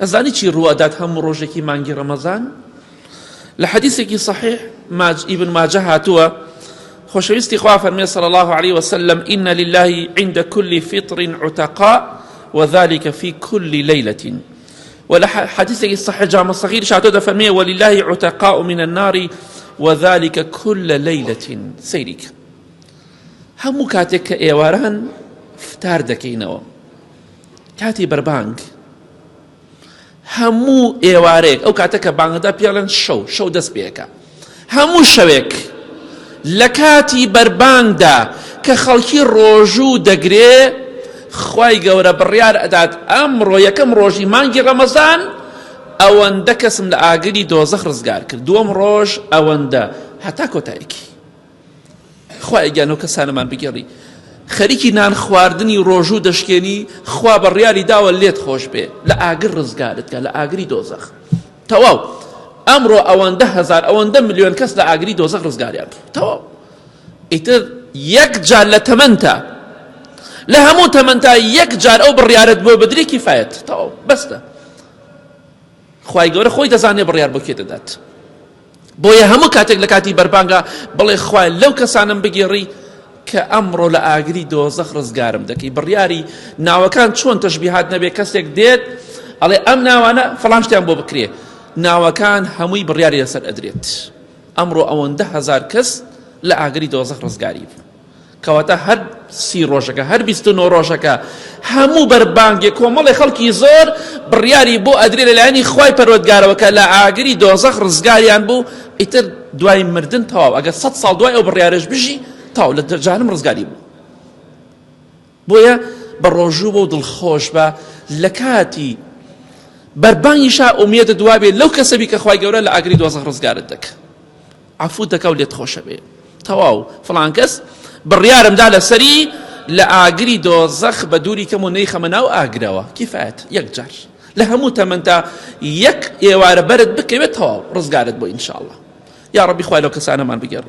ئەزانی چی ڕوادات هەموو ڕۆژێکی مانگی ڕەمەزان؟ لە حەدیثێکی صحیح ابن ماجه هاتووە خۆشەویستی خوا فەرمێ صلى الله عليه وسلم إن لله عند كل فطر عتقاء وذلك في كل ليلة. ولا حديث صحيح جامع صغير شاتو ده فرميه ولله عتقاء من النار وذلك كل ليلة. سيرك همو كاتك ايواران فتار دكينو كاتي بربانك همو ايواريك او كاتك بانغدا بيالن شو دس بيكا همو شويك لكاتي بربانك دا كخلقي روجو دقري خوای گەورە بڕیار ئەدات ئەمڕۆ یەکەم ڕۆژی مانگی ڕەمەزان ئەوەندە کەسم لە ئاگری دۆزەخ ڕزگار کرد، دووەم ڕۆژ ئەوەندە هەتا کۆتاییکی. خوای گیانەوە کەسانەمان بگێڕی خەریکی نان خواردنی ڕۆژوو دەشکێنی خوا بڕیاری داوە لێت خۆش بێ لە ئاگر ڕزگارت کە لە ئاگری دۆزەخ. تەواو ئەمڕۆ ئەوەندە هەزار ئەوەندە ملیۆن کەس لە ئاگری دۆزەخ ڕزگاریان کرد. تەواو ئیتر یەک جار لە تەمەنتە لە هەموو تەمەنتا یەک جار ئەو بڕیارەت بۆ بدرێ کیفایەت. تەواو بەستە. خوای گەورە خۆی دەزانێ بڕیار بۆ کێ دەدات. بۆیە هەموو کاتێک لە کاتی بەربانگە بڵێ خوای لەو کەسانم بگێڕی کە ئەمڕۆ لە ئاگری دۆزەخ ڕزگارم دەکەی. بڕیاری ناوەکان چۆن تەشبیهات نەبێ کەسێک دێت ئەڵێ ئەم ناوانە فەڵان شتیان بۆ بکرێ، ناوەکان هەمووی بڕیاری لەسەر ئەدرێت. ئەمڕۆ ئەوەندە هەزار کەس لە ئاگری دۆزەخ ڕزگاری بوو. کەواتە هەر 30 ڕۆژەکە هەر 29 ڕۆژەکە هەموو بەربانگێک کۆمەڵی خەڵکی زۆر بڕیاری بۆ ئەدرێ لەلایەنی خوای پەروەردگارەوە کە لە ئاگری دۆزەخ ڕزگاریان بوو. ئیتر دوای مردن تەواو ئەگەر 100 ساڵ دوای ئەو بڕیارەش بژی تەواو لە جەهەنەم ڕزگاری بوو. بۆیە بە ڕۆژوو بۆ دڵخۆش بە لە کاتی بەربانگیشا ئومێدە دوابێ لەو کەسەبی کە خوای گەورە لە ئاگری دۆزەخ ڕزگارت دەکە، عەفوت دەکا و لێت خۆشە بێ. تەواو فڵان کەس بڕیارمدا لەسەری لە ئاگری دۆزەخ بە دووری کەم و نەیخەمە ناو ئاگرەوە کیفایەت یەک جار لە هەموو تەمەنتا یەک ئێوارە بەرت بکەوێت تەواو ڕزگارت بۆ ئینشاءالله. یا ڕەبی خوای لەو کەسانەمان بگێڕ.